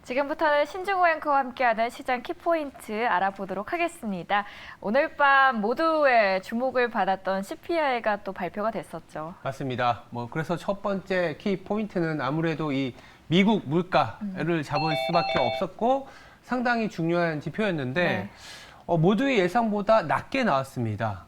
지금부터는 신중호 앵커와 함께하는 시장 키포인트 알아보도록 하겠습니다. 오늘 밤 모두의 주목을 받았던 CPI가 또 발표가 됐었죠. 맞습니다. 그래서 첫 번째 키 포인트는 아무래도 이 미국 물가를 잡을 수밖에 없었고 상당히 중요한 지표였는데 네. 모두의 예상보다 낮게 나왔습니다.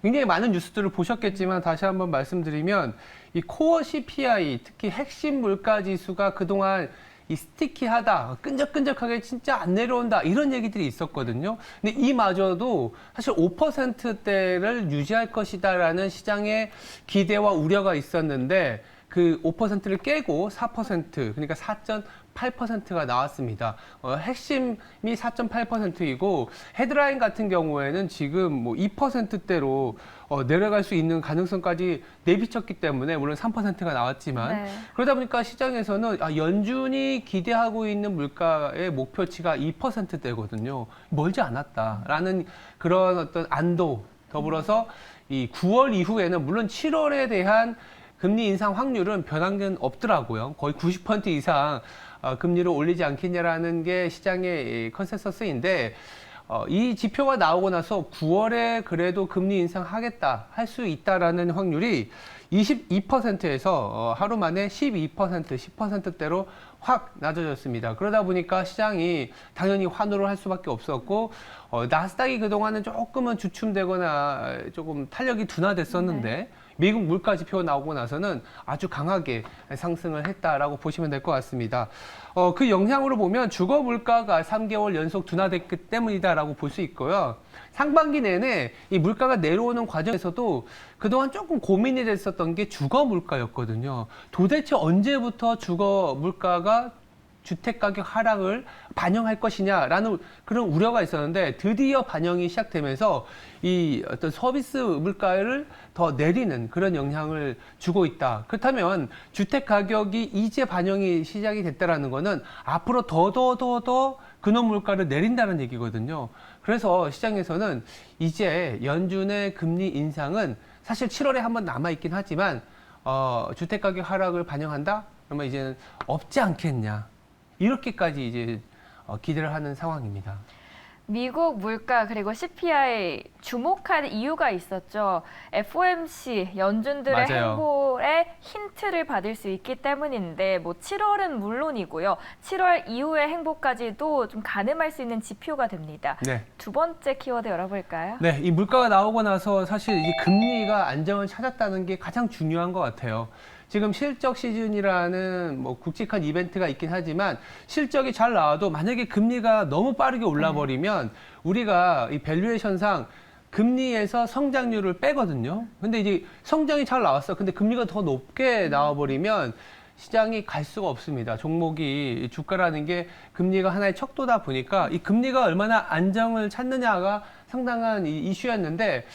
굉장히 많은 뉴스들을 보셨겠지만 다시 한번 말씀드리면 이 코어 CPI, 특히 핵심 물가 지수가 그동안 이 스티키하다, 끈적끈적하게 진짜 안 내려온다 이런 얘기들이 있었거든요. 근데 이마저도 사실 5%대를 유지할 것이다라는 시장의 기대와 우려가 있었는데 그 5%를 깨고 4%, 그러니까 4.8%가 나왔습니다. 핵심이 4.8%이고 헤드라인 같은 경우에는 지금 2%대로 내려갈 수 있는 가능성까지 내비쳤기 때문에 물론 3%가 나왔지만 네. 그러다 보니까 시장에서는 연준이 기대하고 있는 물가의 목표치가 2%대거든요. 멀지 않았다라는 그런 어떤 안도 더불어서 이 9월 이후에는 물론 7월에 대한 금리 인상 확률은 변한 게 없더라고요. 거의 90% 이상 금리를 올리지 않겠냐라는 게 시장의 컨센서스인데 이 지표가 나오고 나서 9월에 그래도 금리 인상하겠다 할 수 있다라는 확률이 22%에서 하루 만에 12%, 10%대로 확 낮아졌습니다. 그러다 보니까 시장이 당연히 환호를 할 수밖에 없었고 나스닥이 그동안은 조금은 주춤되거나 조금 탄력이 둔화됐었는데 네. 미국 물가 지표가 나오고 나서는 아주 강하게 상승을 했다라고 보시면 될 것 같습니다. 그 영향으로 보면 주거 물가가 3개월 연속 둔화됐기 때문이다라고 볼 수 있고요. 상반기 내내 이 물가가 내려오는 과정에서도 그동안 조금 고민이 됐었던 게 주거 물가였거든요. 도대체 언제부터 주거 물가가 주택가격 하락을 반영할 것이냐라는 그런 우려가 있었는데 드디어 반영이 시작되면서 이 어떤 서비스 물가를 더 내리는 그런 영향을 주고 있다. 그렇다면 주택 가격이 이제 반영이 시작이 됐다라는 거는 앞으로 더 근원 물가를 내린다는 얘기거든요. 그래서 시장에서는 이제 연준의 금리 인상은 사실 7월에 한번 남아 있긴 하지만 주택 가격 하락을 반영한다? 그러면 이제는 없지 않겠냐. 이렇게까지 이제 기대를 하는 상황입니다. 미국 물가 그리고 CPI 주목할 이유가 있었죠. FOMC 연준들의 맞아요. 행보에 힌트를 받을 수 있기 때문인데 7월은 물론이고요. 7월 이후의 행보까지도 좀 가늠할 수 있는 지표가 됩니다. 네. 두 번째 키워드 열어볼까요? 네, 이 물가가 나오고 나서 사실 이 금리가 안정을 찾았다는 게 가장 중요한 것 같아요. 지금 실적 시즌이라는 굵직한 이벤트가 있긴 하지만 실적이 잘 나와도 만약에 금리가 너무 빠르게 올라버리면 우리가 이 밸류에이션상 금리에서 성장률을 빼거든요. 근데 이제 성장이 잘 나왔어. 근데 금리가 더 높게 나와버리면 시장이 갈 수가 없습니다. 종목이 주가라는 게 금리가 하나의 척도다 보니까 이 금리가 얼마나 안정을 찾느냐가 상당한 이슈였는데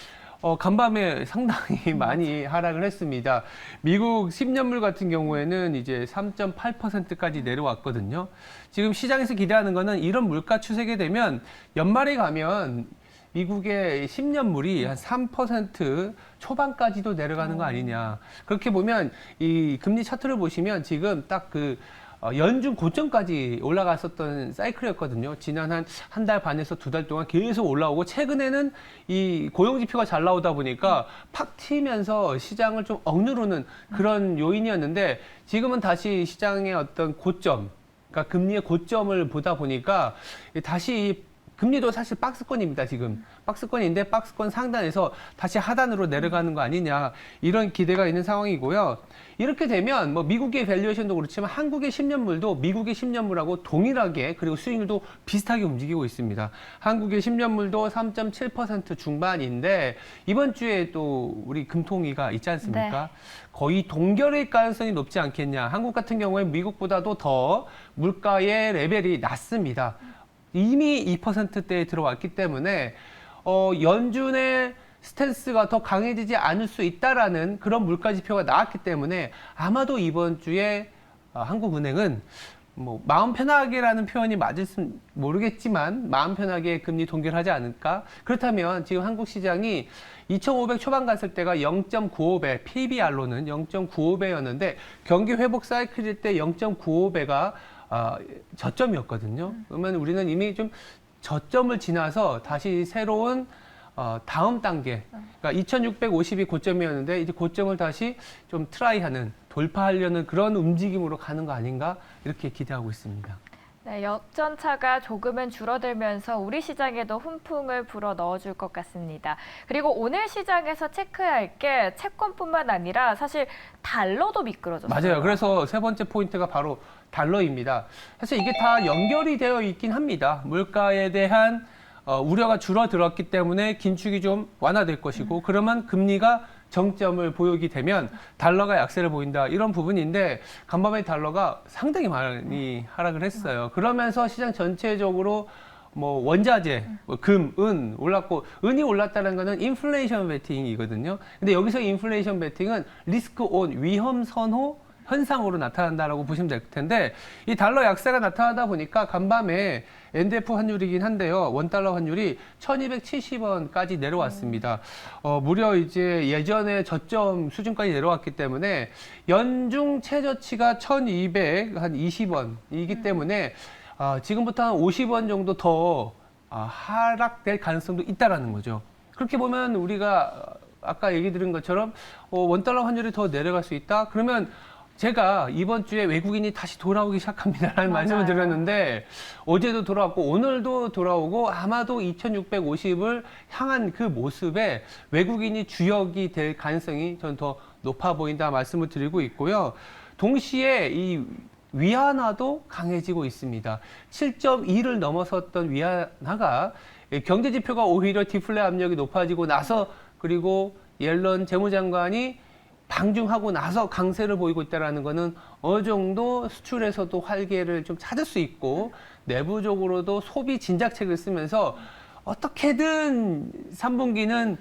간밤에 상당히 많이 하락을 했습니다. 미국 10년물 같은 경우에는 이제 3.8%까지 내려왔거든요. 지금 시장에서 기대하는 거는 이런 물가 추세게 되면 연말에 가면 미국의 10년물이 한 3% 초반까지도 내려가는 거 아니냐. 그렇게 보면 이 금리 차트를 보시면 지금 딱 연준 고점까지 올라갔었던 사이클이었거든요. 지난 한 달 반에서 2달 동안 계속 올라오고 최근에는 이 고용 지표가 잘 나오다 보니까 팍 튀면서 시장을 좀 억누르는 그런 요인이었는데 지금은 다시 시장의 어떤 고점, 그러니까 금리의 고점을 보다 보니까 다시 금리도 사실 박스권입니다, 지금. 박스권인데 박스권 상단에서 다시 하단으로 내려가는 거 아니냐. 이런 기대가 있는 상황이고요. 이렇게 되면 미국의 밸류에이션도 그렇지만 한국의 10년물도 미국의 10년물하고 동일하게 그리고 수익률도 비슷하게 움직이고 있습니다. 한국의 10년물도 3.7% 중반인데 이번 주에 또 우리 금통위가 있지 않습니까? 네. 거의 동결일 가능성이 높지 않겠냐. 한국 같은 경우에 미국보다도 더 물가의 레벨이 낮습니다. 이미 2%대에 들어왔기 때문에 연준의 스탠스가 더 강해지지 않을 수 있다라는 그런 물가 지표가 나왔기 때문에 아마도 이번 주에 한국은행은 마음 편하게라는 표현이 맞을지 모르겠지만 마음 편하게 금리 동결하지 않을까? 그렇다면 지금 한국 시장이 2,500 초반 갔을 때가 0.95배, PBR로는 0.95배였는데 경기 회복 사이클일 때 0.95배가 저점이었거든요. 그러면 우리는 이미 좀 저점을 지나서 다시 새로운 다음 단계, 그러니까 2650이 고점이었는데 이제 고점을 다시 좀 트라이하는, 돌파하려는 그런 움직임으로 가는 거 아닌가 이렇게 기대하고 있습니다. 네, 역전차가 조금은 줄어들면서 우리 시장에도 훈풍을 불어 넣어줄 것 같습니다. 그리고 오늘 시장에서 체크할 게 채권뿐만 아니라 사실 달러도 미끄러졌어요. 맞아요. 그래서 세 번째 포인트가 바로 달러입니다. 사실 이게 다 연결이 되어 있긴 합니다. 물가에 대한 우려가 줄어들었기 때문에 긴축이 좀 완화될 것이고, 그러면 금리가 정점을 보이게 되면 달러가 약세를 보인다, 이런 부분인데 간밤에 달러가 상당히 많이 하락을 했어요. 그러면서 시장 전체적으로 뭐 원자재, 뭐 금, 은 올랐고, 은이 올랐다는 거는 인플레이션 베팅이거든요. 근데 여기서 인플레이션 베팅은 리스크 온, 위험 선호 현상으로 나타난다라고 보시면 될 텐데, 이 달러 약세가 나타나다 보니까 간밤에 NDF 환율이긴 한데요, 원달러 환율이 1270원까지 내려왔습니다. 무려 이제 예전에 저점 수준까지 내려왔기 때문에 연중 최저치가 1220원이기 때문에 지금부터 한 50원 정도 더 하락될 가능성도 있다라는 거죠. 그렇게 보면 우리가 아까 얘기 드린 것처럼 원달러 환율이 더 내려갈 수 있다? 그러면 제가 이번 주에 외국인이 다시 돌아오기 시작합니다라는 말씀을 드렸는데, 어제도 돌아왔고 오늘도 돌아오고 아마도 2650을 향한 그 모습에 외국인이 주역이 될 가능성이 저는 더 높아 보인다 말씀을 드리고 있고요. 동시에 이 위안화도 강해지고 있습니다. 7.2를 넘어섰던 위안화가 경제 지표가 오히려 디플레 압력이 높아지고 나서, 그리고 옐런 재무장관이 방중하고 나서 강세를 보이고 있다는 것은 어느 정도 수출에서도 활기를 좀 찾을 수 있고, 내부적으로도 소비 진작책을 쓰면서 어떻게든 3분기는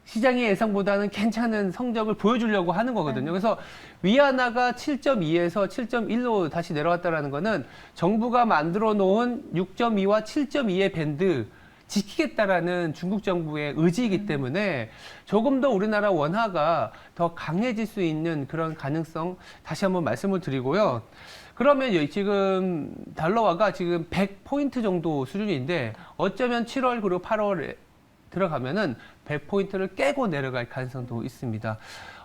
시장의 예상보다는 괜찮은 성적을 보여주려고 하는 거거든요. 그래서 위안화가 7.2에서 7.1로 다시 내려왔다는 것은 정부가 만들어 놓은 6.2와 7.2의 밴드 지키겠다라는 중국 정부의 의지이기 때문에 조금 더 우리나라 원화가 더 강해질 수 있는 그런 가능성 다시 한번 말씀을 드리고요. 그러면 지금 달러화가 지금 100포인트 정도 수준인데, 어쩌면 7월 그리고 8월에 들어가면은 100포인트를 깨고 내려갈 가능성도 있습니다.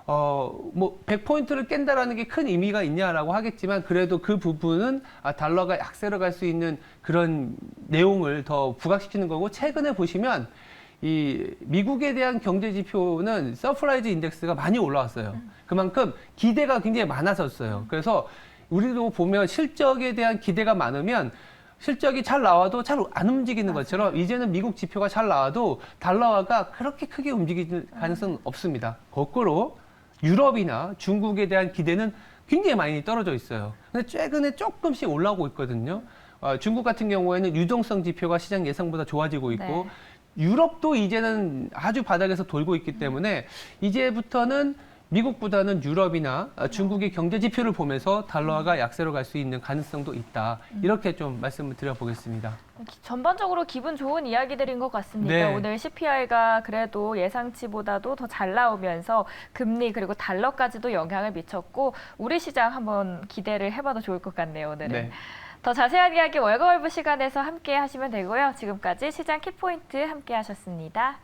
뭐 100포인트를 깬다라는 게 큰 의미가 있냐라고 하겠지만, 그래도 그 부분은 달러가 약세로 갈 수 있는 그런 내용을 더 부각시키는 거고, 최근에 보시면 이 미국에 대한 경제 지표는 서프라이즈 인덱스가 많이 올라왔어요. 그만큼 기대가 굉장히 많아졌어요. 그래서 우리도 보면 실적에 대한 기대가 많으면 실적이 잘 나와도 잘 안 움직이는 것처럼, 이제는 미국 지표가 잘 나와도 달러화가 그렇게 크게 움직일 가능성은 없습니다. 거꾸로 유럽이나 중국에 대한 기대는 굉장히 많이 떨어져 있어요. 근데 최근에 조금씩 올라오고 있거든요. 중국 같은 경우에는 유동성 지표가 시장 예상보다 좋아지고 있고, 유럽도 이제는 아주 바닥에서 돌고 있기 때문에 이제부터는 미국보다는 유럽이나 중국의 경제 지표를 보면서 달러화가 약세로 갈 수 있는 가능성도 있다. 이렇게 좀 말씀을 드려보겠습니다. 전반적으로 기분 좋은 이야기들인 것 같습니다. 네. 오늘 CPI가 그래도 예상치보다도 더 잘 나오면서 금리 그리고 달러까지도 영향을 미쳤고, 우리 시장 한번 기대를 해봐도 좋을 것 같네요, 오늘은. 네. 더 자세한 이야기 월가월부 시간에서 함께 하시면 되고요. 지금까지 시장 키포인트 함께 하셨습니다.